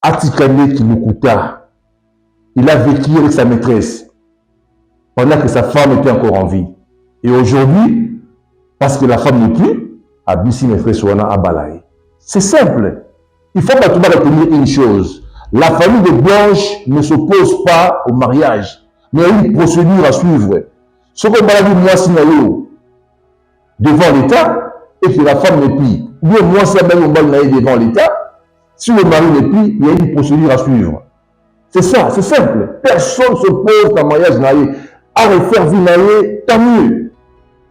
Atikane Kinukuta, il a vécu avec sa maîtresse pendant que sa femme était encore en vie. Et aujourd'hui, parce que la femme n'est plus, Abissi maîtresse Wana Abalaï. C'est simple. Il faut pas tout retenir une chose. La famille de Blanche ne s'oppose pas au mariage, mais il y a une procédure à suivre. Ce qu'on va dire, moi, c'est devant l'État, et que la femme n'est plus. Ou bien moi, c'est devant l'État. Si le mari n'est plus, il y a une procédure à suivre. C'est ça, c'est simple. Personne ne s'oppose au mariage naïe. À refaire vie naïe, tant mieux.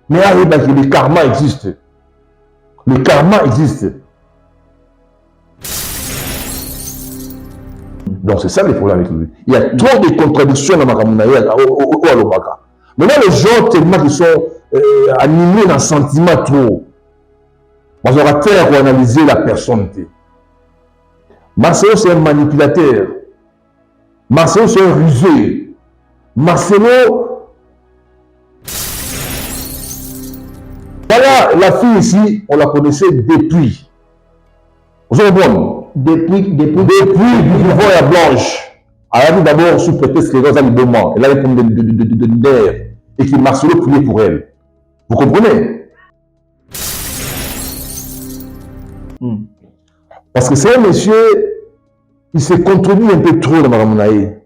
Mais le karma existe. Le karma existe. Donc c'est ça le problème avec lui. Il y a trop de contradictions dans ma au Alobaka. Maintenant, les gens tellement qui sont animés d'un sentiment trop. Ils aura terre pour analyser la personne. Marcelo, c'est un manipulateur. Marcelo, c'est un rusé. Marcelo, voilà, la fille ici, on la connaissait depuis. Vous avez bon? Depuis vivant à Blanche. Elle a dit d'abord sous prétexte qu'elle a le moment. Elle avait comme de l'air. Et que Marcelo priait pour elle. Vous comprenez? Parce que c'est un monsieur, il s'est contredit un peu trop dans Madame Naé.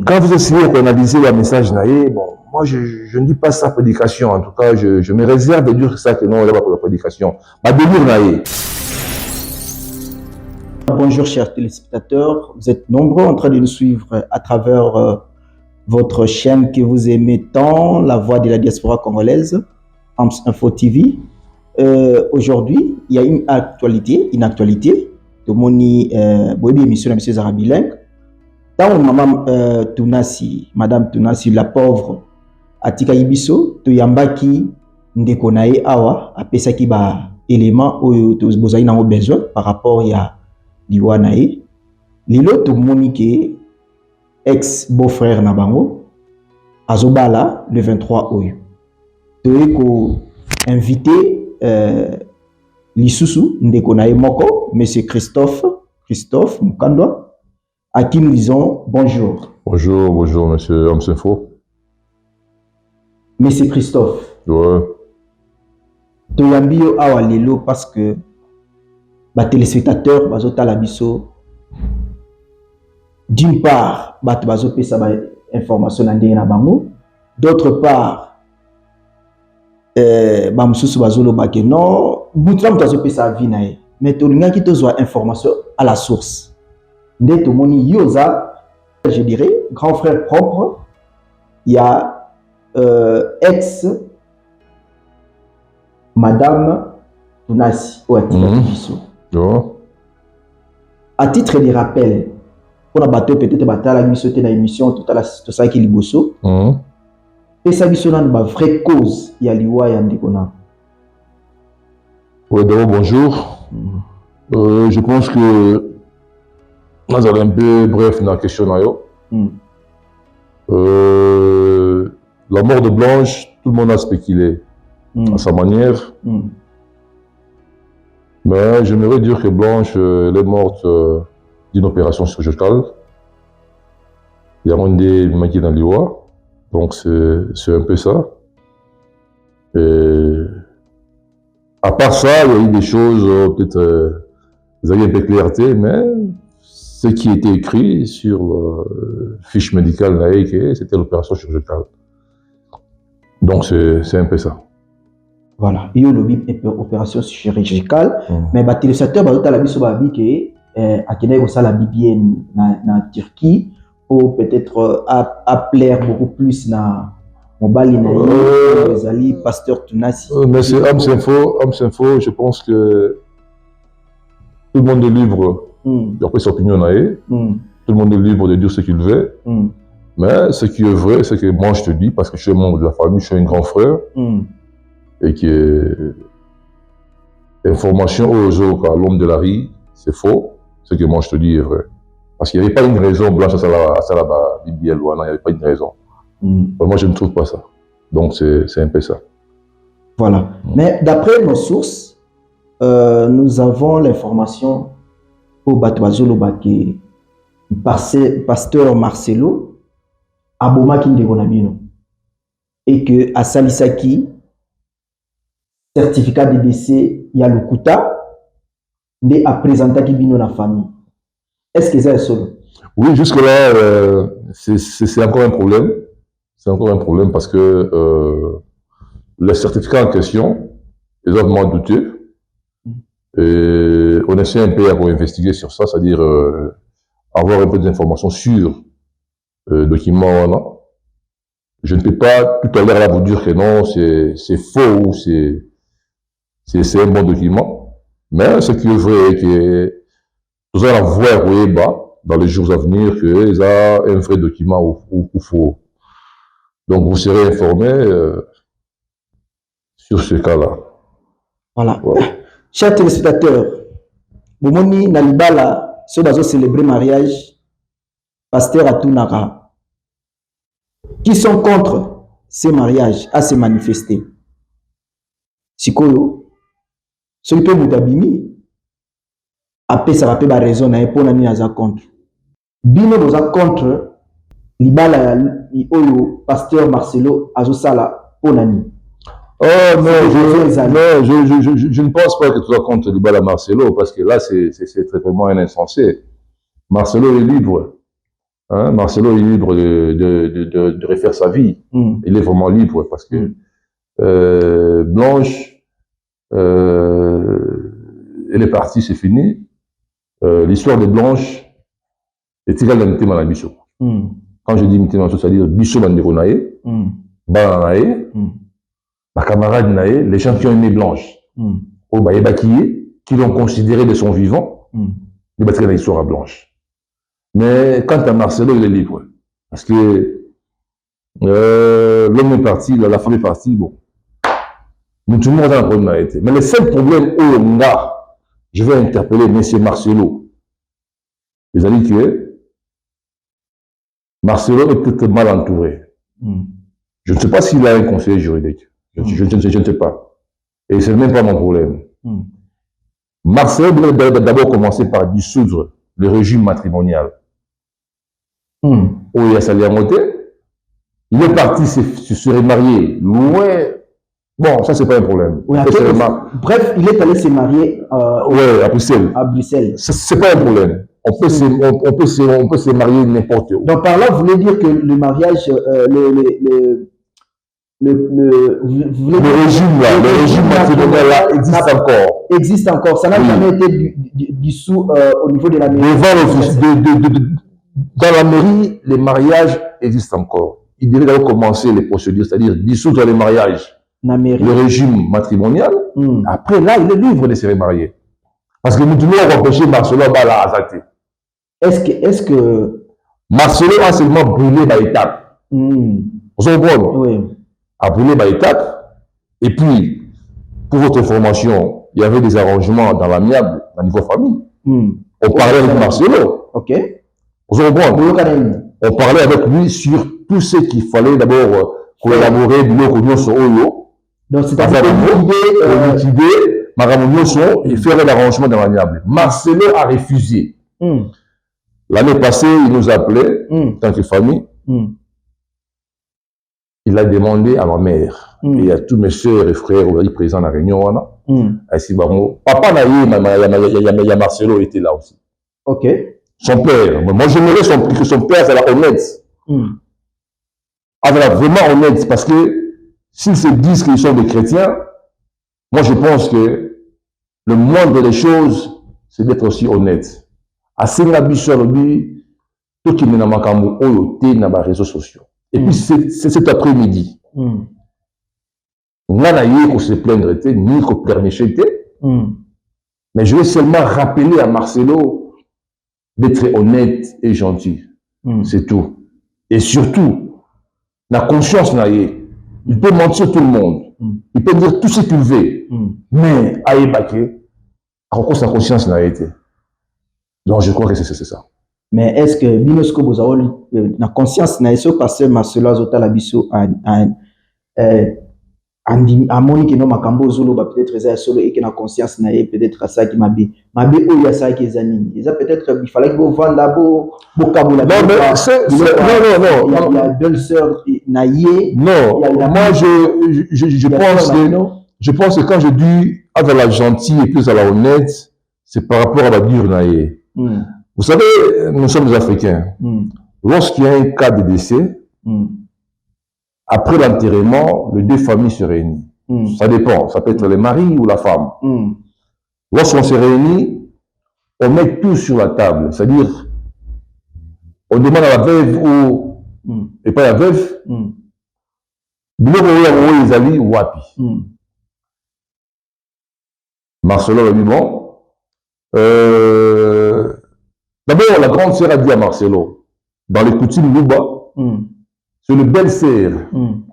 Quand vous essayez d'analyser le message Naé, bon, moi je ne dis pas sa prédication, en tout cas je me réserve de dire ça que non, il n'y a pas pour la prédication. Ma délire Naé. Bonjour chers téléspectateurs, vous êtes nombreux en train de nous suivre à travers votre chaîne que vous aimez tant, La Voix de la Diaspora Congolaise, AMS Info TV. Aujourd'hui, il y a une actualité, de mon émission de M. Zarabilingue. Tant maman Tunasi, Madame Tunasi, la pauvre, Atika Ibiso, Toyambaki, Ndekonae Awa, Apesaki ba élément où vous avez besoin par rapport à Liwanae. Lilo to monique ex-beau-frère Nabango, Azobala, le 23 Oyo. Toeko invité Lisusu Ndekonae Moko, monsieur Christophe Mukandwa, à qui nous disons bonjour. Bonjour, monsieur Amsenfo. Monsieur Christophe. Ouais. Toyambio awa lelo parce que les téléspectateurs bazota la biso d'une part bazo pesa ba information na ndenge na bango, d'autre part ba mususu bazolo ba ke non butram bazo pesa vie na ye, mais tolinga ki tozwa information à la source. Nde to moni yoza, je dirais grand frère propre, il y a ex Madame Tunasi à titre de rappel, pour la bateau peut-être batala mission dans l'émission tout ça qui liboso. Et ça mission dans la vraie cause il y a liwa ya ndekona. Oui, d'abord bonjour. Je pense que nous allons un peu bref dans la question là. La mort de Blanche, tout le monde a spéculé à sa manière. Mais j'aimerais dire que Blanche, elle est morte d'une opération chirurgicale. Il y a un des maquis dans l'Iwa. Donc c'est un peu ça. Et à part ça, il y a eu des choses, peut-être, vous avez un peu de clarté, mais ce qui était écrit sur la fiche médicale, c'était l'opération chirurgicale. Donc c'est un peu ça. Voilà, il y a une opération chirurgicale, mais les téléspectateurs ont la biso babi que à Kenya ça la BBN na Turquie pour peut-être appeler beaucoup plus na mobile na Ali pasteur Tunasi. Mais c'est AMS Info, je pense que tout le monde est libre d'après son opinion tout le monde est libre de dire ce qu'il veut. Mais ce qui est vrai, c'est que moi je te dis, parce que je suis membre de la famille, je suis un grand frère. Et que information aux autres à l'homme de la rue, c'est faux. Ce que moi je te dis est vrai. Parce qu'il n'y avait pas une raison, Blanche à Salaba, Bibiel, il n'y avait pas une raison. Moi je ne trouve pas ça. Donc c'est un peu ça. Voilà. Mais d'après nos sources, nous avons l'information au Batouazolo Baké, pasteur Marcelo, Aboma Kindegonabino, et que à Salisaki, certificat de décès, il y a le Kouta, mais à présenter Kibino la famille. Est-ce que c'est solo? Oui, jusque-là, c'est encore un problème. C'est encore un problème parce que le certificat en question, ils ont vraiment douté. Et on essaie un peu à investiguer sur ça, c'est-à-dire avoir un peu d'informations sur le document. Je ne peux pas tout à l'heure là vous dire que non, c'est faux ou c'est un bon document. Mais ce qui est vrai, que nous allons voir dans les jours à venir qu'il y a un vrai document ou faux. Donc vous serez informé sur ce cas-là. Voilà. Chers téléspectateurs, Bomoni Nalibala, ceux qui ont célébré mariage, pasteur Atunara, qui sont contre ces mariages, à se manifester. Sikoyo, ceux qui ont Moudabimi, après ça va pas raison, pour nani aza contre. Bino doza contre, Libala, Oyo, pasteur Marcelo, Azosala, pour nani. Oh non, je ne pense pas que tu sois contre Libala Marcelo, parce que là, c'est vraiment un insensé. Marcelo est libre. Hein? Marcelo est libre de refaire sa vie. Il est vraiment libre parce que Blanche, elle est partie, c'est fini. L'histoire de Blanche est égale à Mité Malabiso. Quand je dis Mité Malabiso, c'est-à-dire Bisso Banderonae, Bananae, ma camarade Nae, les gens qui ont aimé Blanche, au Bayebakiye, qui l'ont considéré de son vivant, ils battraient dans l'histoire à Blanche. Mais quant à Marcelo, il est libre. Parce que l'homme est parti, la femme est partie, bon. Nous, tout le monde a un problème d'arrêter. Mais le seul problème où je vais interpeller M. Marcelo. Les amis que Marcelo est peut-être mal entouré. Je ne sais pas s'il a un conseiller juridique. Je ne sais pas. Et ce n'est même pas mon problème. Marcelo doit d'abord commencer par dissoudre le régime matrimonial. Où il a sali à monter. Il est parti se remarier. Loin. Bon, ça, c'est pas un problème. Oui, bref, il est allé se marier à Bruxelles. À Bruxelles. C'est pas un problème. On peut se marier n'importe où. Donc, par là, vous voulez dire que le mariage, le régime matrimonial là existe encore. Ça n'a jamais été dissous au niveau de la mairie. Dans la mairie, les mariages existent encore. Il devait d'abord commencer les procédures, c'est-à-dire dissoudre les mariages. Le régime matrimonial. Après, là, il est libre de se remarier. Parce que nous devons empêcher Marcelo à la Azate. Est-ce que Marcelo a seulement brûlé la étape. Vous comprenez? Oui. A brûlé la étape. Et puis, pour votre information, il y avait des arrangements dans l'amiable, au niveau famille. On parlait avec Marcelo. Ok. Vous comprenez? On parlait avec lui sur tout ce qu'il fallait d'abord collaborer, sur Oyo. Donc, c'est-à-dire liquider, Maramonioso et faire l'arrangement dans l'amiable. Marcelo a refusé. L'année passée, il nous appelait, en tant que famille. Il a demandé à ma mère et à tous mes soeurs et frères présents à la réunion. Papa il y a Marcelo était là aussi. Ok. Son père. Moi, j'aimerais que son père soit honnête. Vraiment honnête, parce que s'ils se disent qu'ils sont des chrétiens, moi je pense que le moindre des choses, c'est d'être aussi honnête. À Sengabisolbi, tout qui mène à Makambo, oyoté dans les réseaux sociaux. Et puis c'est cet après-midi. On n'a eu qu'on se plaindre, ni qu'on pleurnichait. Mais je vais seulement rappeler à Marcelo d'être honnête et gentil. C'est tout. Et surtout, la conscience n'a eu. Il peut mentir tout le monde. Il peut dire tout ce qu'il veut. Mais, à Ebake, à cause de sa conscience n'a été. Donc, je crois que c'est ça. Mais est-ce que Binosco Bozaoli, la conscience n'a été parce que Marcelo Azota Labiso a amoni que non makambo zolo ba peut-être ça solo et que na conscience na peut-être ça qui mabe o ya ça qui zanini ça peut-être il fallait que vous vendre bo kabula non mais c'est non il y a belle sœur na yé non moi je pense que quand je dis à la gentille et plus à la honnête c'est par rapport à la dure na yé. Vous savez nous sommes des Africains. Lorsqu'il y a un cas de décès, après l'enterrement, les deux familles se réunissent. Ça dépend, ça peut être le mari ou la femme. Lorsqu'on se réunit, on met tout sur la table. C'est-à-dire, on demande à la veuve ou et pas la veuve, Marcelo a dit bon. D'abord, la grande sœur a dit à Marcelo, dans les coutumes Luba, c'est le belle-sœur,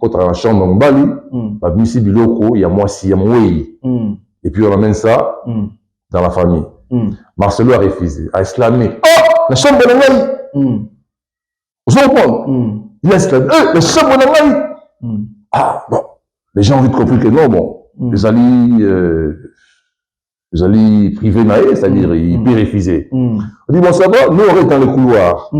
quand on a la chambre en Bali, il y a moi, il y a moi. Et puis on amène ça dans la famille. Marcelo a refusé, a exclamé, oh, la chambre de l'Angaï. Vous comprenez? Il a exclamé, la chambre de l'Angaï. Ah, bon, les gens ont vite compris que non, bon, les alliés privés naïfs, c'est-à-dire, il peut refuser. On dit, bon, ça va, nous, on reste dans le couloir.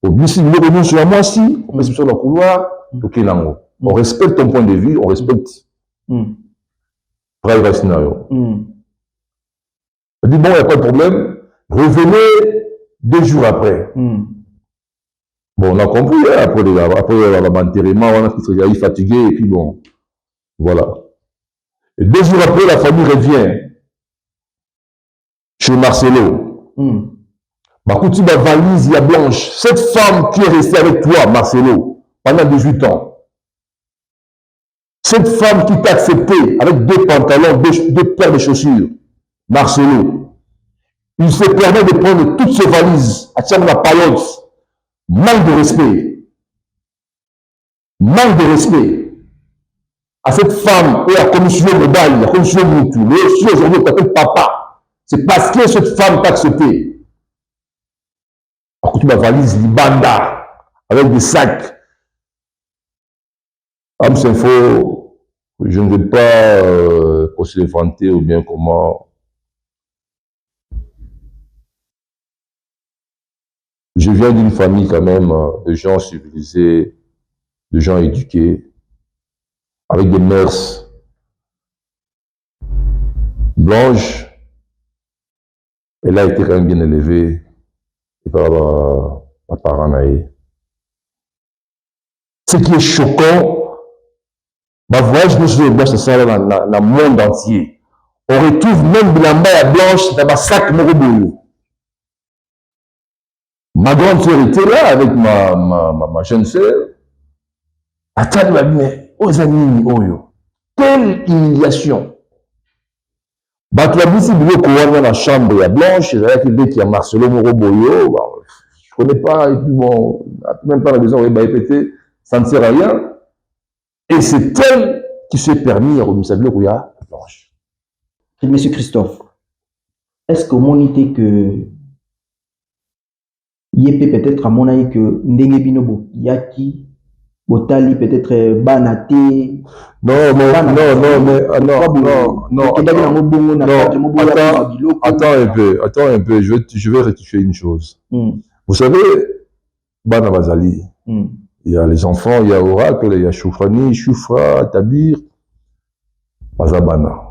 Au bout si vous venez sur la moitié, on reste sur le couloir, on respecte ton point de vue, on respecte. Private scenario. On dit, bon, il n'y a pas de problème, revenez 2 jours après. Bon, on a compris, hein, après l'enterrement, on a fatigué, et puis bon, voilà. Et 2 jours après, la famille revient chez Marcelo. Bakuti ba valise, il y a Blanche. Cette femme qui est restée avec toi, Marcelo, pendant 18 ans. Cette femme qui t'a accepté avec 2 pantalons, 2 paires de chaussures, Marcelo. Il se permet de prendre toutes ses valises à Tcham la palote. Manque de respect. Manque de respect. À cette femme, et à la commission Mobile, la commission Moutou, le aujourd'hui, on t'appelle papa. C'est parce que cette femme t'a accepté. À côté de ma valise, Libanda, avec des sacs. Info, je ne vais pas se vanter ou bien comment. Je viens d'une famille quand même de gens civilisés, de gens éduqués, avec des mœurs. Blanche, elle a été quand même bien élevée par ma parent naïe. Ce qui est choquant, ma voyage nous sur Blanche, c'est dans le monde entier. On retrouve même Bilamba et Blanche dans un sac Moroboyo. Ma grande sœur était là avec ma jeune sœur. Attends, mais aux amis, quelle humiliation! Batlabisi Biloko dans la chambre, il y a Blanche, il y a quelqu'un qui a Marcelo Moroboyo. Je ne connais pas, et puis bon, même pas la maison, il va répéter, ça ne sert à rien. Et c'est elle qui s'est permis à remettre Biloko à Blanche. Monsieur Christophe, est-ce que vous avez que il peut-être à mon avis que Ndenge Binobo Yaki Botali peut-être Banate. Non, attends un peu, je vais rectifier une chose. Vous savez, Bana Bazali, il y a les enfants, il y a Oracle, il y a Choufrani, Choufra, Tabir, Bazabana.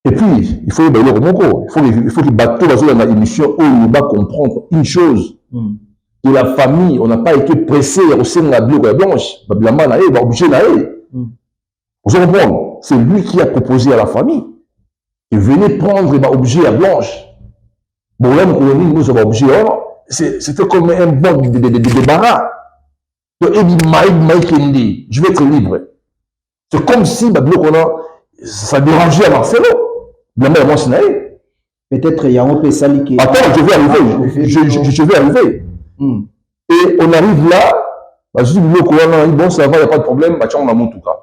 Et puis, il faut que les bateaux dans l'émission où on va comprendre une chose. Que la famille, on n'a pas été pressé au sein de la Blanche. Vous comprenez? C'est lui qui a proposé à la famille. Et venez prendre l'objet à Blanche. Bon, là, nous avons objet. C'était comme un bon de débarras. Je vais être libre. C'est comme si ça dérangeait à Marcelo. Peut-être il y a un peu ça qui. Attends, je vais arriver. Je vais arriver. Et on arrive là, bon, ça va, il n'y a pas de problème, en tout cas.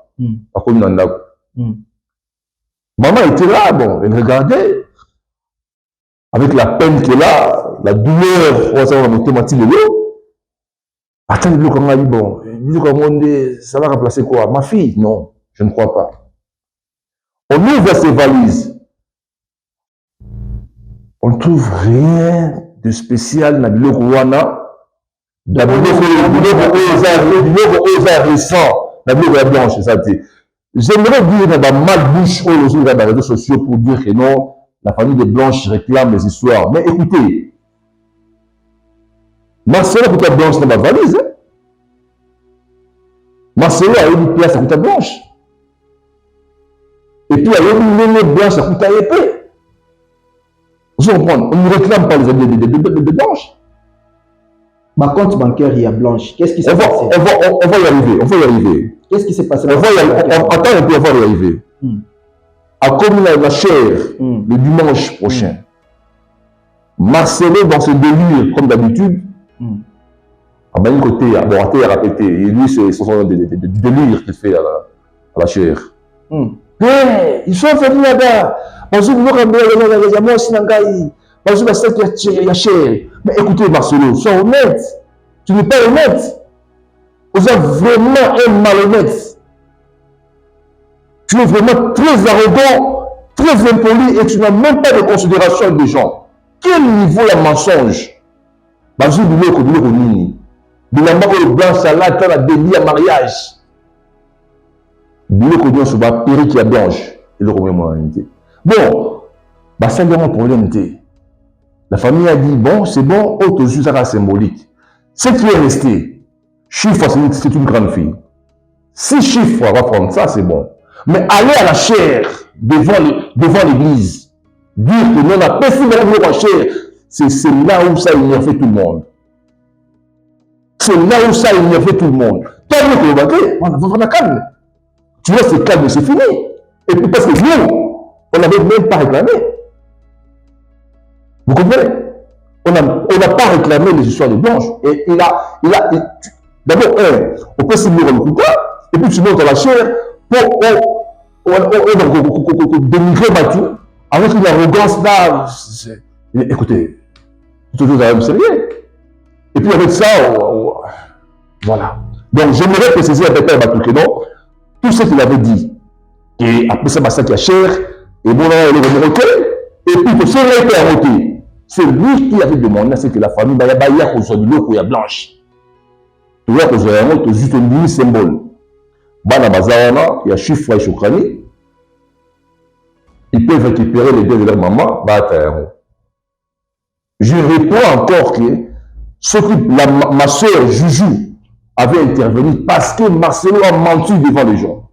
Maman était là, bon, elle regardait, avec la peine qu'elle a, la douleur, Attends, le comment dit bon, ça va remplacer quoi? Ma fille? Non, je ne crois pas. On ouvre ses valises. On ne trouve rien de spécial dans le Rwanda. Dans le récent, dans le blanche, ça dit. J'aimerais dire dans la malbouche dans les réseaux sociaux pour dire que non, la famille des Blanches réclame les histoires. Mais écoutez, Marcelo a une blanche dans ma valise. Hein? Marcelo a une place à côté blanche. Et puis il y a une monnaie blanche à côté épée. Vous comprenez? On ne réclame pas les amis de blanche. Ma compte bancaire, il y a blanche. Qu'est-ce qui s'est passé? On va y arriver. On va y arriver. Qu'est-ce qui s'est passé? Attends un peu, on va y arriver. À comme la chair, le dimanche prochain, Marcelo, dans ce délire, comme d'habitude, à un côté, bon, à terre à péter, et lui, c'est son délire qu'il fait à la chair. Mais ils sont venus là-bas. Mais écoutez, Marcelo, sois honnête. Tu n'es pas honnête. Vous êtes vraiment un malhonnête. Tu es vraiment très arrogant, très impoli et tu n'as même pas de considération des gens. Quel niveau de mensonge? Parce que vous voulez que vous le blanc salade, tu as délit à mariage. Vous voulez que vous soyez péri qui est blanche. Et le problème bon, ça a un problème. La famille a dit bon, c'est bon, autre juste à symbolique. Ce qui est resté, chiffre, c'est une grande fille. 6 chiffres, on va prendre ça, c'est bon. Mais aller à la chair devant l'église, dire que non, on a pas fait la chair, c'est là où ça énerve tout le monde. C'est là où ça énerve tout le monde. Tant mieux que on a calme. Tu vois, c'est calme, c'est fini. Et puis parce que nous, on n'avait même pas réclamé. Vous comprenez? On n'a pas réclamé les histoires de blanche. Et d'abord, on peut se mettre le couteau, et puis tu montes à la chair pour dénigrer Mathieu, avec une arrogance là. Écoutez, c'est toujours un sérieux. Et puis avec ça, voilà. Donc j'aimerais préciser avec Mathieu que non, tout ce qu'il avait dit, et après ça, ça qui a cher, et bon, là, il est remonté, et puis que cela a été arrêté. C'est lui qui avait demandé, c'est que la famille, il y a une blanche. Tu vois que c'est juste un symbole. Bana Bazarana, il y a chiffre et Chokrani. Ils peuvent récupérer les deux de leur maman. Je réponds encore que ma soeur Juju avait intervenu parce que Marcelo a menti devant les gens.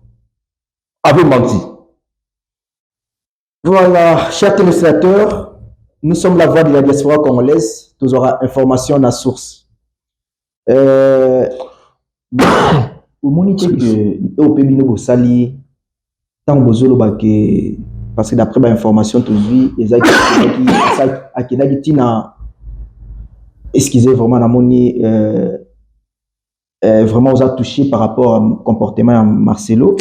Avait menti. Voilà, chers téléspectateurs, nous sommes la voix de la diaspora congolaise. Nous aurons information à la source. Parce que d'après l'information, excusez vraiment, vraiment, on a touché par rapport au comportement de Marcelo,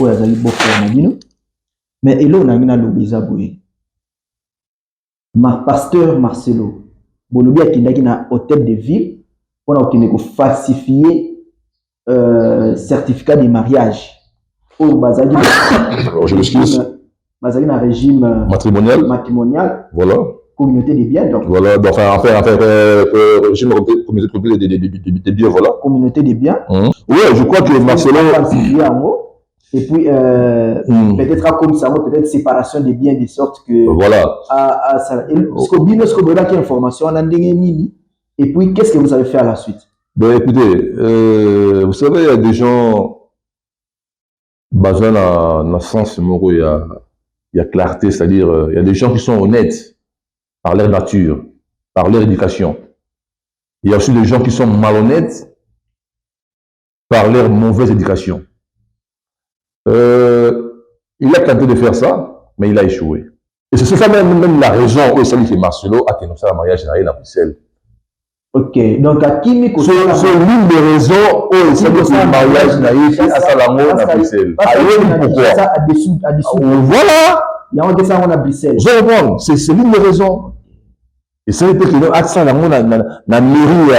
mais il y a pasteur Marcelo, Bolobi a un hôtel de ville pour falsifier certificat de mariage. Je m'excuse. Un régime matrimonial. Voilà. Communauté des biens. Donc. Voilà. Donc, régime des biens, voilà. Communauté des biens. Oui, je crois que Marcelo. Et puis, peut-être comme ça, peut-être séparation des biens de sorte que. Voilà. Et puis, qu'est-ce que vous avez fait à la suite? Ben, écoutez, vous savez, il y a des gens. Basé dans le sens où il y a clarté, c'est-à-dire il y a des gens qui sont honnêtes par leur nature, par leur éducation. Il y a aussi des gens qui sont malhonnêtes par leur mauvaise éducation. Il a tenté de faire ça, mais il a échoué. Et c'est ça même la raison où il que Marcelo a tenu ça à mariage à Bruxelles. Ok, donc à qui c'est l'une des raisons où il s'est fait un mariage naïf à Salamo à Bruxelles. Pourquoi? Voilà! Il y a un dessin à Bruxelles. Je comprends, c'est l'une des raisons. Et ça veut dire que à Salamo, la mairie,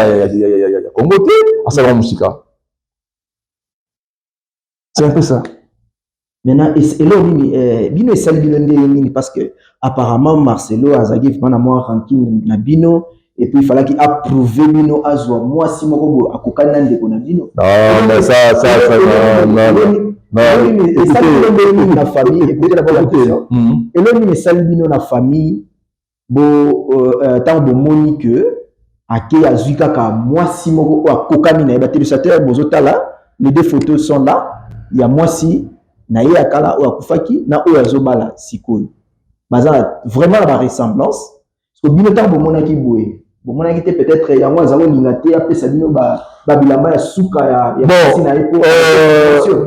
Congo, à Salon Moussika. C'est un peu ça. Maintenant, et là, Bino est salué parce que apparemment Marcelo a zagé vraiment moi ranking na Bino et puis il fallait qu'il approuve Bino à Zoa. Moi, si moi, à Kokana de Bonabino. Non, mais ça, non. Et ça, Bino na famille, écoutez d'abord la question. Et là, il est salué Bino na famille, tant de Monique, à qui a Zuka, moi, si moi, à Kokana, et téléspectateur, Bozotala, les deux photos sont là. Il y a moi, si. Na ye akala ou akufaki na o azobala sikoyo baza vraiment la ressemblance parce que bino ta bomona ki boye bomona ki te peut-être ya moi zalo lingate apesa bino ba bilamba ya suka ya bon, na epo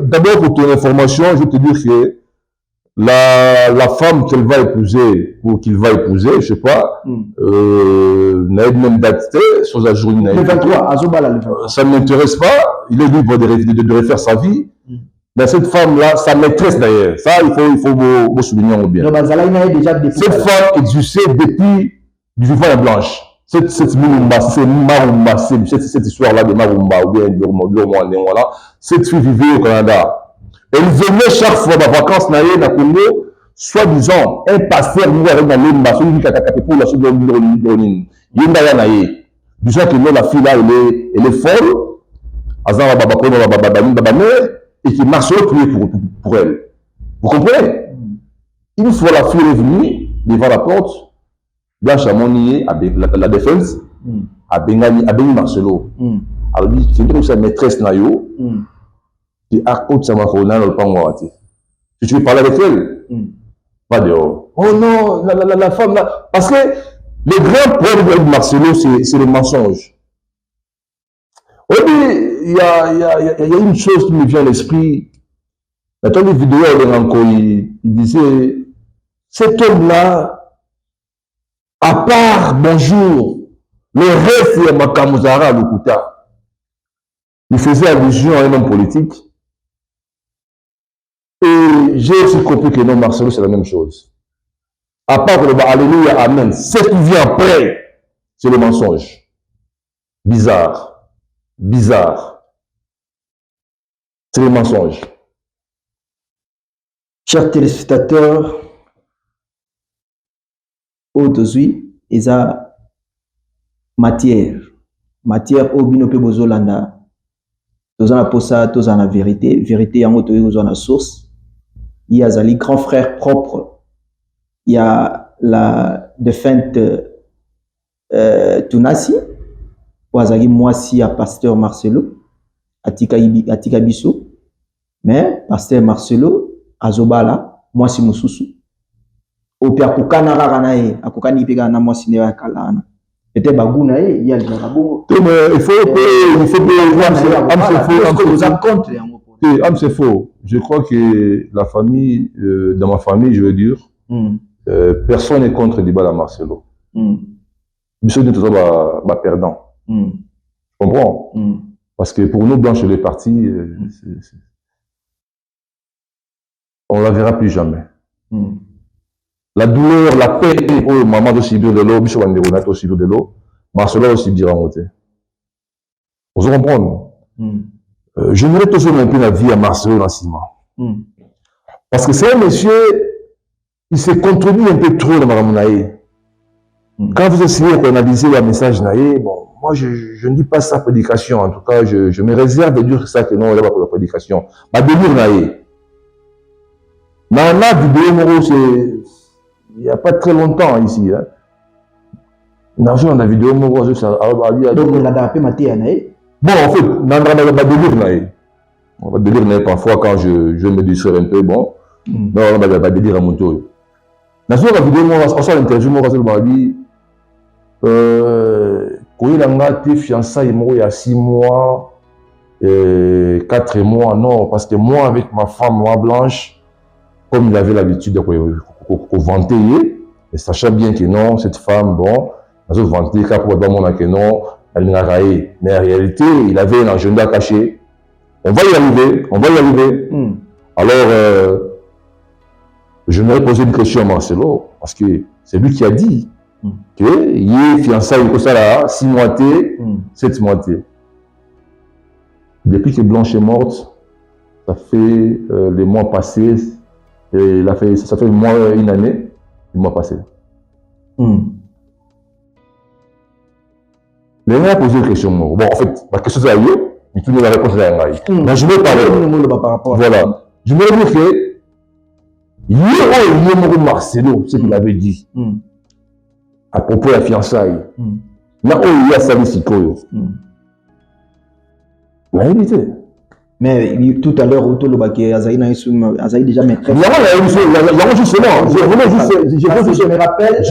d'abord pour ton information je vais te dire que la femme qu'elle va épouser ou qu'il va épouser je sais pas n'a même date sans ajourner le 23 azobala le 23 ça ne m'intéresse pas il est libre de refaire sa vie. Mais cette femme-là, sa maîtresse d'ailleurs, ça il faut vous souligner bien. Cette femme existait depuis du vivant et blanche. Cette histoire-là de Marumba ou bien de voilà, cette fille vivait au Canada. Elle venait chaque fois en vacances dans Congo, soi-disant, un pasteur nous avec dans l'Emba, celui qui a capé pour la seconde ligne. Disons que la fille là, elle est folle. Et qui marche pour elle. Vous comprenez? Une fois la fille est venue devant la porte, Blanche Amonier, la défense, a béni Marcelo. Alors, c'est une sa maîtresse Nayo, qui a côté sa macarona dans le pangouati. Si tu veux parler avec elle, pas dehors. Oh non, la femme là. Parce que le grand problème de Marcelo, c'est le mensonge. Oui, il y a une chose qui me vient à l'esprit. Dans une vidéo, il disait, cet homme-là, à part bonjour, le reste de Makamuzara Lukuta, il faisait allusion à un homme politique. Et j'ai aussi compris que non, Marcelo, c'est la même chose. À part le Alléluia, Amen. Ce qui vient après, c'est le mensonge. Bizarre. C'est le mensonge. Chers téléspectateurs, aujourd'hui, il y a matière au binope bozolanda. Tous en pour ça, tous en la vérité. Vérité en auto aux en la source. Il y a les grands frères propres. Il y a la défunte Tunasi. Ouazali Moisi à pasteur Marcelo. Atika Bissou. Mais pasteur Marcelo azobala Moisi Mususu. Au pire kokana ranae akokani pega na Moisi ne kalana. Peut-être baguna il y a le jarabo. Il faut c'est faux. Je crois que la famille dans ma famille, je veux dire, personne n'est contre Dybala Marcelo. Bissou est toujours perdant. Je comprends. Parce que pour nous, Blanche, les partis, on ne la verra plus jamais. La douleur, la peine, oh, maman de subir de l'eau, Bissou Wanderonat aussi de l'eau, Marcelo aussi dira monter. Vous comprenez? J'aimerais toujours un peu la vie à Marcelo dans Ciment. Parce que c'est un monsieur, il s'est contredit un peu trop dans Maramunaï. Quand vous essayez d'analyser le message Naïe, bon, moi je ne dis pas sa prédication, en tout cas je me réserve de dire ça que non, il n'y a pas pour la prédication. Ma délire Naïe. Nana vidéo Moro, c'est il n'y a pas très longtemps ici. Hein. On a vidéo Moro, ça a donc on a appelé Mathé Naïe. Bon, en fait, Nana va délire Naïe. On va délire Naïe parfois quand je me distraire un peu, bon. Non, on va délire à mon tour. Dans la vidéo Moro, on sort l'interview Moro, on va dire. Quand il a été fiancé, il y a 6 mois, 4 mois, non, parce que moi, avec ma femme, moi blanche, comme il avait l'habitude de vanter, et sachant bien que non, cette femme, bon, elle a vanté, que non, elle n'a pas raillé. Mais en réalité, il avait un agenda caché. On va y arriver. Alors, je me posé une question à Marcelo, parce que c'est lui qui a dit. Il est fiancé avec ça là, 6 mois, 7 mois. Depuis que Blanche est morte, ça fait les mois passés, et ça fait une année, le mois passé. Les gens ont posé une question. Bon, en fait, la question c'est à eux, mais tout le monde a répondu à Yangaï. Mais je vais parler. Voilà. Je vais dire que Yémo Marcelo, ce qu'il avait dit à propos de la fiançaille, là où il y a Sali Sikoyo. La réalité. Mais tout à l'heure, Azaï déjà maîtresse. Je me rappelle,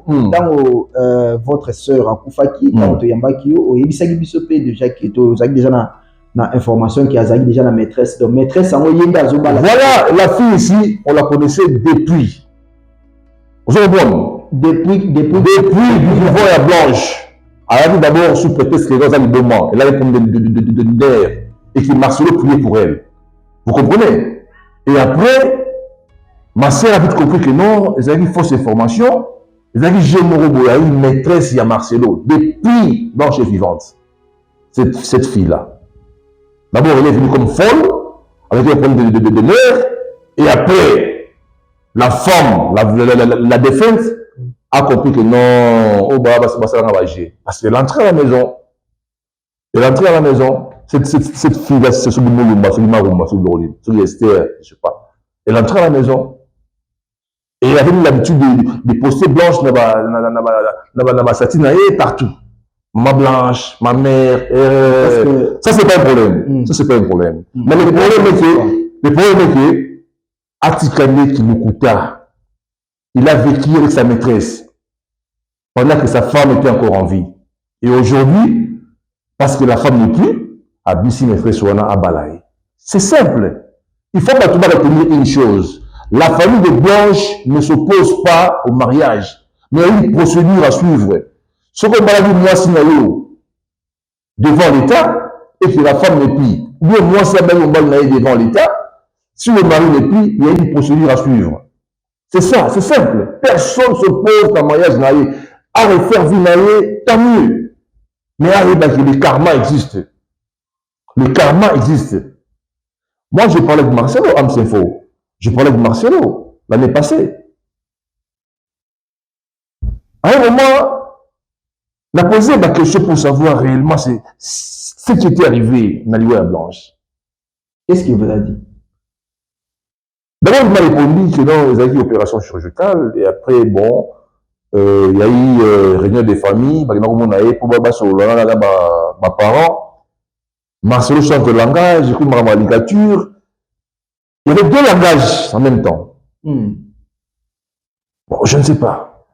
dans votre sœur Akoufaki, quand tu Yambaki, au Yebisagi Bisopé, déjà qui est déjà na information qui a déjà la maîtresse. Donc, maîtresse, voilà la fille ici, on la connaissait depuis. Vous avez depuis du vivant à Blanche. Elle a vu d'abord sous prétexte que dans un moment, elle avait comme de nerfs. Et que Marcelo priait pour elle. Vous comprenez? Et après, ma sœur a vite compris que non, elle a eu une fausse information. Elle a dit Gémorobo, elle a eu une maîtresse, il y a Marcelo, depuis Blanche est vivante. Cette fille-là. D'abord, elle est venue comme folle, avec un problème de nerfs, et après, la femme, la défunte, a compris que non, oh bah, ça va agir. Parce qu'elle est entrée à la maison. Elle est entrée à la maison. Cette fille-là, c'est sur le Moulumba, sur le Marumba, sur l'Orline, sur l'Esther, je sais pas. Elle entrait à la maison et elle avait l'habitude de poster Blanche dans ma satine partout. Ma Blanche, ma mère, ça c'est pas un problème. Ça c'est pas un problème. Mais le problème est que Atikane qui nous coûta, il a vécu avec sa maîtresse pendant que sa femme était encore en vie. Et aujourd'hui, parce que la femme n'est plus, Abissi mes frères Souana à Balaï. C'est simple. Il faut pas tout retenir une chose. La famille de Blanche ne s'oppose pas au mariage, mais il y a une procédure à suivre. Ce qu'on va dire, moi, c'est devant l'État, et que la femme n'est plus. Ou bien moi, c'est devant l'État. Si le mari n'est plus, il y a une procédure à suivre. C'est ça, c'est simple. Personne ne s'oppose à un mariage naïe. À refaire vie naïe, tant mieux. Mais le karma existe. Le karma existe. Moi, je parlais de Marcelo, Amsefo. Je parlais de Marcelo l'année passée. À un moment, on a posé la question pour savoir réellement ce qui était arrivé dans l'Ivoire Blanche. Qu'est-ce qu'il vous a dit? D'abord, il m'a répondu que non, ils avaient une opération chirurgicale. Et après, bon, il y a eu réunion des familles. Pour mes parents. Marcelo change de langage, j'écoute ma ligature. Il y avait deux langages en même temps. Bon, je ne sais pas.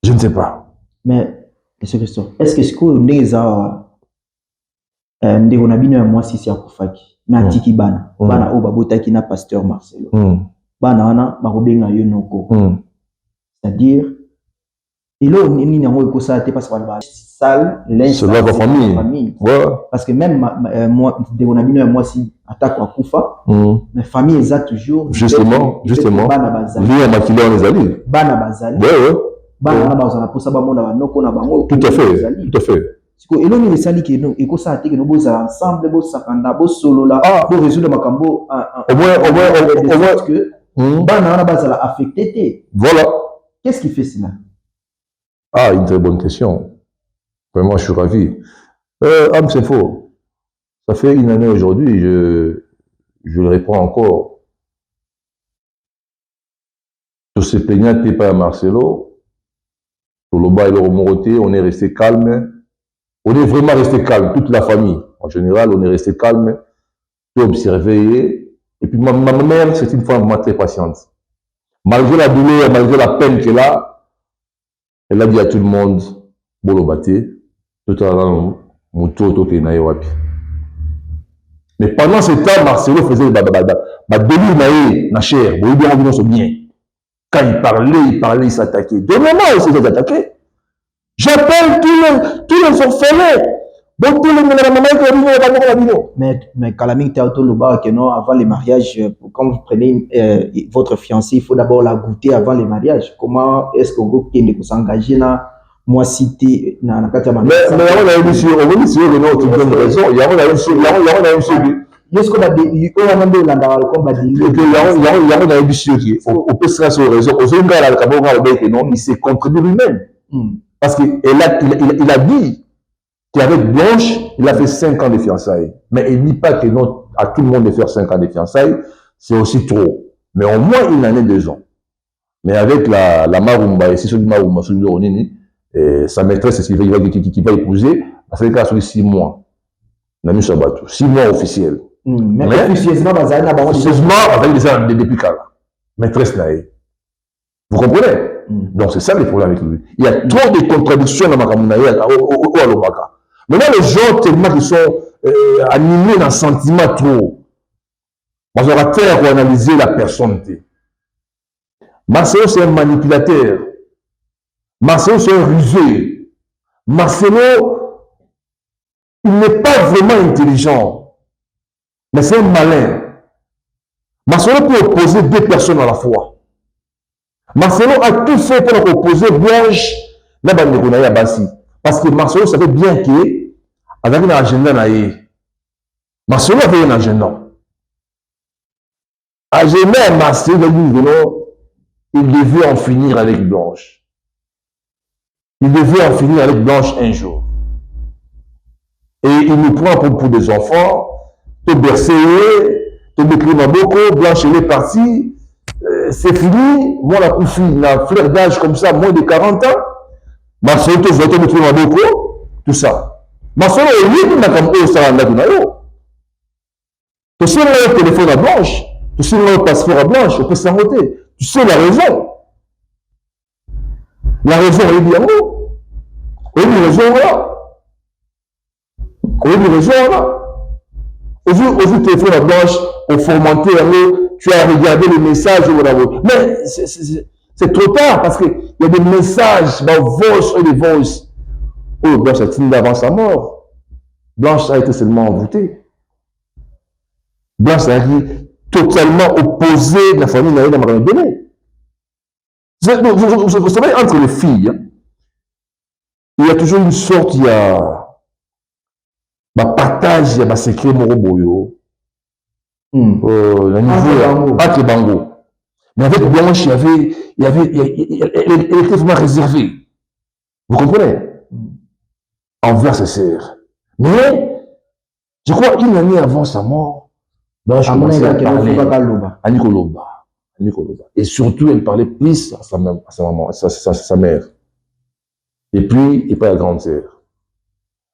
Je ne sais pas. Mais, est-ce que on a bien moi si c'est à Koufaki, mais à Tiki Bana, Bana au Babotaki na pasteur Marcelo. Bana ana barobenga yonoko. C'est-à-dire, et là, on est en train de parce qu'on va salle, c'est la famille. Ouais. Parce que même moi, on a bien moi si attaque à Koufa, mes familles exact toujours. Justement. Bana bazali. Lui, on m'a quitté en Ezali. Bana bazali. Ouais. Bana bazali pour ça, bah, on a noko na bango. Tout à fait. Et là, on est sali qui nous, et que ça a été que nous bossons ensemble, bossons sakanda, bossons solo là, pour résoudre ma cambo. Au moins que Bana bazali affecté. Voilà. Qu'est-ce qui fait cela? Ah, une très bonne question. Vraiment, je suis ravi. C'est faux. Ça fait une année aujourd'hui, je le réponds encore. Tout se plaignant, t'es pas à Marcelo. Pour le bas et le remoroté, on est resté calme. On est vraiment resté calme, toute la famille. En général, on est resté calme. Tout observé. Et puis, ma mère, c'est une femme vraiment très patiente. Malgré la douleur, malgré la peine qu'elle a, elle a dit à tout le monde, Bolo Baté, tout à l'heure, Mouto, mais pendant ce temps, Marcelo faisait des délire naïe, na chair, bien. Quand il parlait, il s'attaquait. De moment, il s'est attaqué. J'appelle tous les orphelins. Donc, tous les mamans mais Kalaming Théoto Loba, que non, avant les mariages, quand vous prenez votre fiancée, il faut d'abord la goûter avant les mariages. Comment est-ce que vous pouvez s'engager là? moi cité na katama. Mais on a eu sur Renaud qui donne raison. Il y a une chose. Est-ce qu'on a des on peut se rassurer raison. Il s'est contribué lui-même. Parce qu'il a dit qu'avec Blanche, il a fait 5 ans de fiançailles. Mais il ne dit pas que non, à tout le monde de faire 5 ans de fiançailles, c'est aussi trop. Mais au moins une année, 2 ans. Mais avec la Marumba, et c'est celui de Marumba, celui de Ronini, sa maîtresse qui va épouser, ça fait qu'à 6 mois. Nami Sabato, 6 mois officiels. Mais officieusement, avec des depuis Kala. Maîtresse Naé. Vous comprenez? Donc c'est ça le problème avec lui. Il y a trop de contradictions dans Makamunaï au Alobaka. Maintenant, les gens tellement qui sont animés d'un sentiment trop. On va faire analyser la personne. Marcelo, c'est un manipulateur. Marcelo, c'est un rusé. Marcelo, il n'est pas vraiment intelligent, mais c'est un malin. Marcelo peut opposer 2 personnes à la fois. Marcelo a tout fait pour opposer Blanche na Bandekonaïa Bassi. Parce que Marcelo savait bien qu'il avait un agenda. Marcelo avait un agenda. Agenda, Marcelo, il devait en finir avec Blanche. Il devait en finir avec Blanche un jour. Et il nous prend pour des enfants, te bercer, te décrire beaucoup, Blanche elle est partie, c'est fini, moi la couche, la fleur d'âge comme ça, moins de 40 ans, Marcelo te voit te décrire beaucoup, tout ça. Marcelo est libre, mais comme eux, ça va en tu sais le téléphone à Blanche, tu sais le passeport à Blanche, on peut s'arrêter. Tu sais la raison. La raison est bien où? Oui, la raison là. Oui, la raison là. Aujourd'hui, téléphone à Blanche, au formaté, tu as regardé les messages, mais c'est trop tard parce qu'il y a des messages, voice et des voice. Oh, Blanche a tenu avant sa mort. Blanche a été seulement envoûtée. Blanche a été totalement opposée de la famille de Marie Béné. Vous savez, entre les filles, il y a toujours une sorte, il y a partage, il y a un secret moroboyo. Pas que Bango. Mais avec Blanche, elle était vraiment réservée. Vous comprenez? Envers ses sœurs. Mais, je crois une année avant sa mort, Blanche commençait à parler à Nicoloba. Et surtout, elle parlait plus à sa maman, à sa mère. Et puis, il parlait à la grande sœur.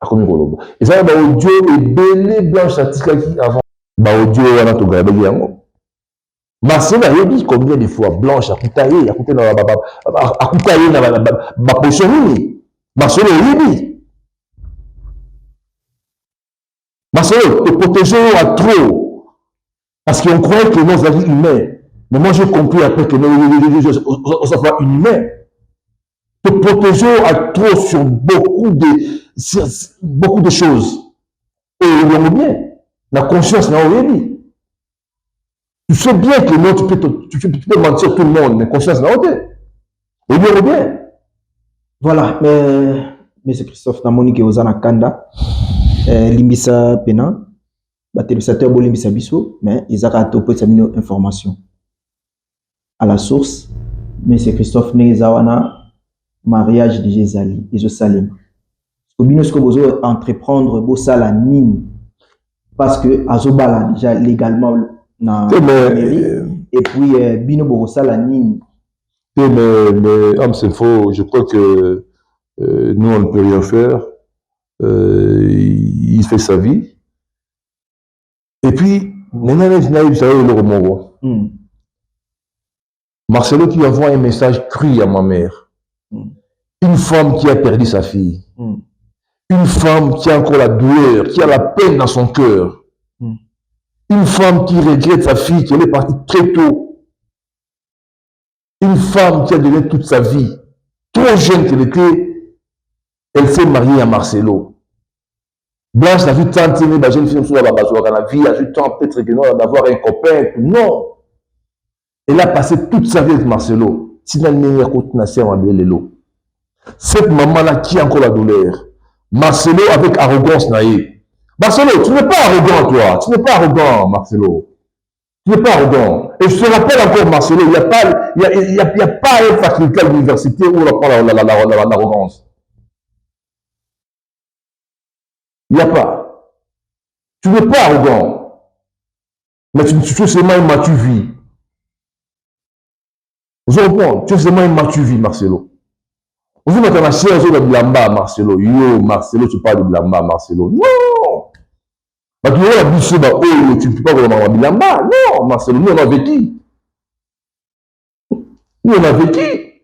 À Nicoloba. Et ça, audio est belé Blanche à Tikaki avant. Audio, on a tout gardé. Marcelo a dit combien de fois Blanche a coûté dans la position. Marcelo a dit. Marcelo, te protéger à trop. Parce qu'on croyait que nous avions humains. Mais moi, j'ai compris après que nous sommes pas humains. Te protéger à trop sur beaucoup de choses. Et on bien. La conscience n'a rien dit. Tu sais bien que non, tu peux mentir tout le monde, mais conscience n'a rien dit. Et bien, bien. Voilà, mais c'est Christophe Namoni qui est aux Anakanda. Limbisa Pena. Téléspectateur bo limbisa biso, mais ils ont topé sa information. À la source, mais c'est Christophe Nezawana, mariage de Jézali, et Salem. Ce que vous avez entreprendre, vous la mine, parce que Azobala déjà légalement dans la mairie, et puis Bino Borosa la mine. Mais c'est faux, je crois que nous on ne peut rien faire. Il fait sa vie. Et puis, Marcelo qui envoie un message cru à ma mère. Une femme qui a perdu sa fille. Une femme qui a encore la douleur, qui a la peine dans son cœur. Une femme qui regrette sa fille, qui est partie très tôt. Une femme qui a donné toute sa vie. Trop jeune qu'elle était, elle s'est mariée à Marcelo. Blanche n'a vu tant de la jeune fille dans la vie, a vu tant peut-être d'avoir un copain. Non. Elle a passé toute sa vie avec Marcelo. Si la meilleure côte nationale, elle est là. Cette maman-là qui a encore la douleur. Marcelo avec arrogance naïe. Marcelo, tu n'es pas arrogant, toi. Tu n'es pas arrogant, Marcelo. Tu n'es pas arrogant. Et je te rappelle encore, Marcelo, il n'y a pas une faculté à l'université où on apprend l'arrogance. Il n'y a pas. Tu n'es pas arrogant. Mais tu es seulement immature vie. Vous comprenez? Tu es seulement immature vie, Marcelo. Vous mettez ma chère sur le blamba, Marcelo. Yo, Marcelo, tu parles de blamba, Marcelo. Non! Tu vois la bouche, tu ne peux pas vraiment blamba. Non, Marcelo, nous on a vécu. Nous on a vécu.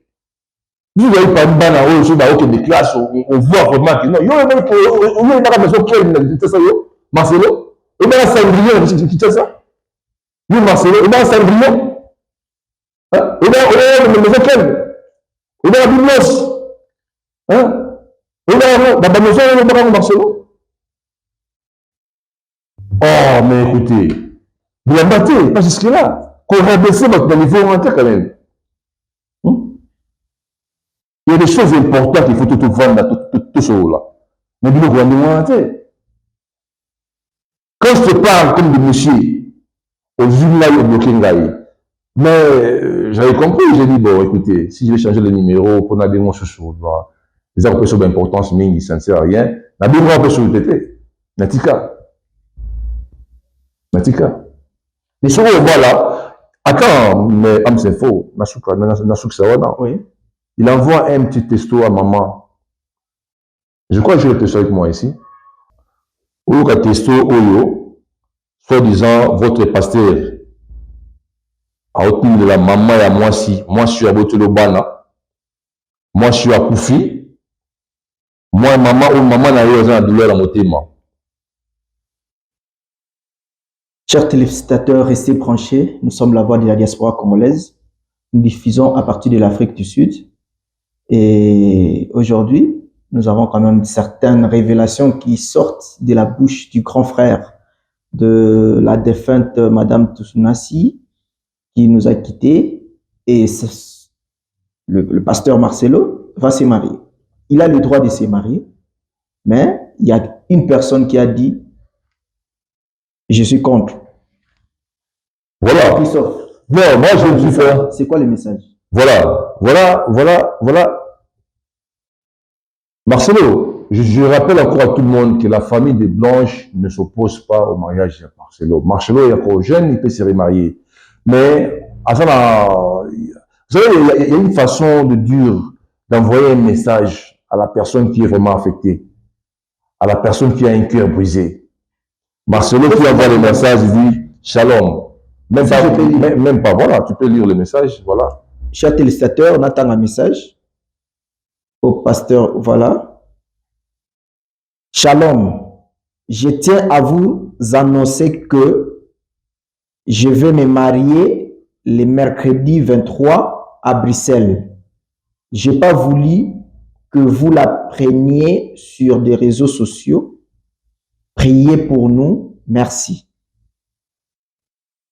Vous voyez pas une banane, des classes, on voit vraiment que non. Yo, on a la maison qui est ça, Marcelo. On a un Cendrillon qui fait ça. Yo, Marcelo, on a un Cendrillon. On a la maison qui on a la Biblos. Hein? On a la maison, on a Marcelo. Oh, mais écoutez, vous la battez, pas jusque-là. Qu'on rabaisse votre niveau rentré quand même. Il y a des choses importantes qu'il faut tout vendre, tout ça là. Mais vous ne rentrez. Quand je te parle comme de monsieur, au jour-là, il est bloqué Ngaï. Mais j'avais compris, j'ai dit, bon, écoutez, si je vais changer le numéro pour n'aller mon chouchou, les gens ont d'importance, mais ça ne sert à rien. La Bible va sur le tété. Natika. Mais sur le voilà, attends, mais c'est faux. Oui. Il envoie un petit texto à maman. Je crois que j'ai le texto avec moi ici. Ou le texto Oyo, soi-disant votre pasteur. À autour de la maman et à moi si. Moi je suis à Botolobana. Moi je suis à Koufi. Moi maman ou maman n'a eu la douleur à motema. Chers téléspectateurs, restez branchés. Nous sommes la voix de la diaspora congolaise. Nous diffusons à partir de l'Afrique du Sud. Et aujourd'hui, nous avons quand même certaines révélations qui sortent de la bouche du grand frère de la défunte Madame Toussounassi, qui nous a quittés. Et le pasteur Marcelo va se marier. Il a le droit de se marier, mais il y a une personne qui a dit « Je suis contre ». Voilà. Christophe. Non, moi je ne suis pas. C'est quoi le message? Voilà. Marcelo, je rappelle encore à tout le monde que la famille des Blanches ne s'oppose pas au mariage de Marcelo. Marcelo est encore jeune, il peut se remarier. Mais, vous savez, il y a une façon de dire, d'envoyer un message à la personne qui est vraiment affectée, à la personne qui a un cœur brisé. Marcelo qui envoie le message, il dit Shalom. Même pas, voilà, tu peux lire le message, voilà. Chers téléspectateurs, on attend un message au pasteur, voilà. Shalom, je tiens à vous annoncer que je vais me marier le mercredi 23 à Bruxelles. Je n'ai pas voulu que vous la preniez sur des réseaux sociaux. Priez pour nous, merci.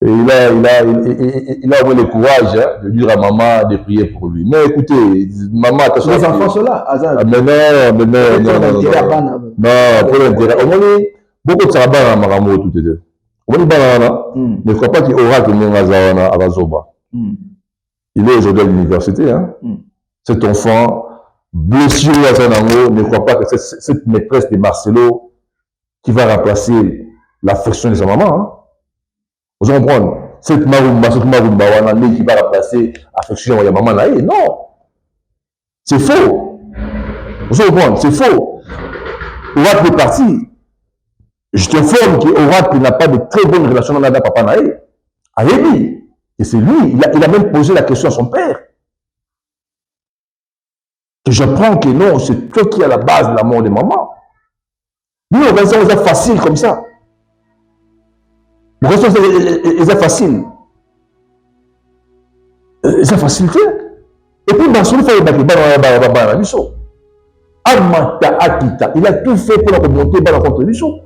Et il a eu le courage de dire à maman de prier pour lui. Mais écoutez, maman, attention. Les enfants sont là. Mais non. Non, pour l'intérêt. Beaucoup de sabbat à Maramo, tout est dit. On ne croit pas qu'il aura que Mongazana à Bazoba. Il est aujourd'hui à l'université. Hein. Cet enfant, blessé à Zanango, ne croit pas que cette maîtresse de Marcelo qui va remplacer l'affection de sa maman. Hein. Vous comprenez? Cette marumba qui va remplacer l'affection de sa maman. Non. C'est faux. Vous comprenez? C'est faux. Ourat est parti. Je t'informe qu'Ourat n'a pas de très bonne relation avec papa Naé. Ayebi. Et c'est lui, il a même posé la question à son père. Et j'apprends que non, c'est toi qui es à la base de la mort de maman. Nous, on va dire que c'est facile comme ça. Pourquoi c'est facile? C'est facilité. Et puis, dans son fait, il a tout fait pour la remonter dans la contribution.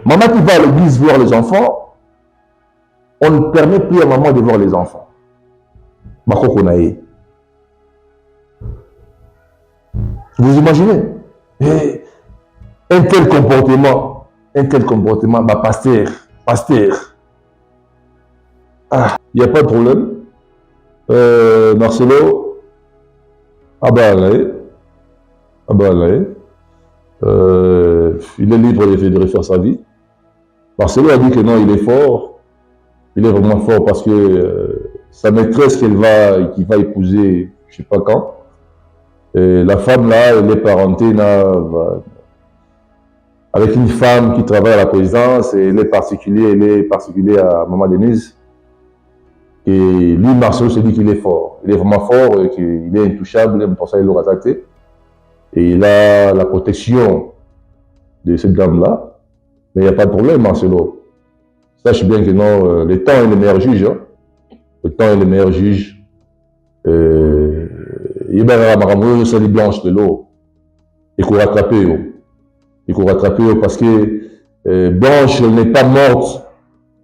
Maman qui va à l'église voir les enfants, on ne permet plus à maman de voir les enfants. Vous imaginez? Et un tel comportement, bah, pasteur. Ah, il n'y a pas de problème. Marcelo, il est libre de refaire sa vie. Marcelo a dit que non, il est fort. Il est vraiment fort parce que sa maîtresse qu'il va épouser, je ne sais pas quand, la femme là, elle est parentée avec une femme qui travaille à la présidence et elle est particulier à Maman Denise. Et lui, Marcelo se dit qu'il est fort. Il est vraiment fort, qu'il est intouchable, pour ça il l'aura attaqué. Et il a la protection de cette dame-là. Mais il n'y a pas de problème, Marcelo. Sache bien que non, le temps est le meilleur juge. Hein. Le temps est le meilleur juge. Il y a c'est les blanches de l'eau. Il faut rattraper. Il faut rattraper parce que Blanche n'est pas morte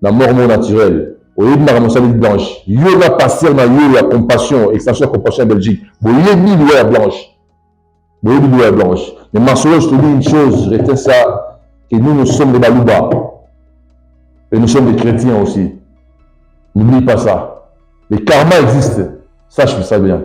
la mort naturelle. Au lieu de la blanche, il y a passé la compassion, extension de compassion en Belgique. Vous voyez, il y a blanche. Vous voyez, il y a blanche. Mais Marcelo, je te dis une chose, je retiens ça, que nous sommes des Balouba. Et nous sommes des chrétiens aussi. N'oublie pas ça. Le karma existe. Sache ça bien.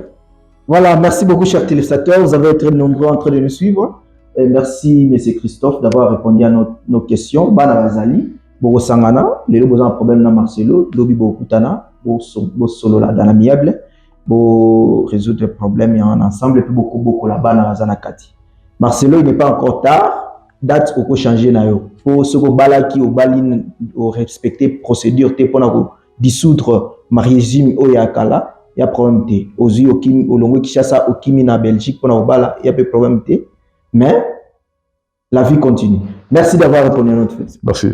Voilà, merci beaucoup, chers téléspectateurs. Vous avez été nombreux en train de nous suivre. Et merci, M. Christophe, d'avoir répondu à nos questions. Bana Razali, Bogo Sangana, les deux ont un problème dans Marcelo, Lobi Bokutana, Bo Solo là, dans l'amiable, Bo résoudre le problème en ensemble, et puis beaucoup là-bas dans Razana Kati. Marcelo, il n'est pas encore tard, date au peut changer na yo. Pour ce que bala qui au balin au respecter procédure pour dissoudre mariésime au yakala. Il y a problème té ozu okim olongo kishasa okimi na Belgique pour na obala il y a pas problème té mais la vie continue. Merci d'avoir répondu à notre question. Merci.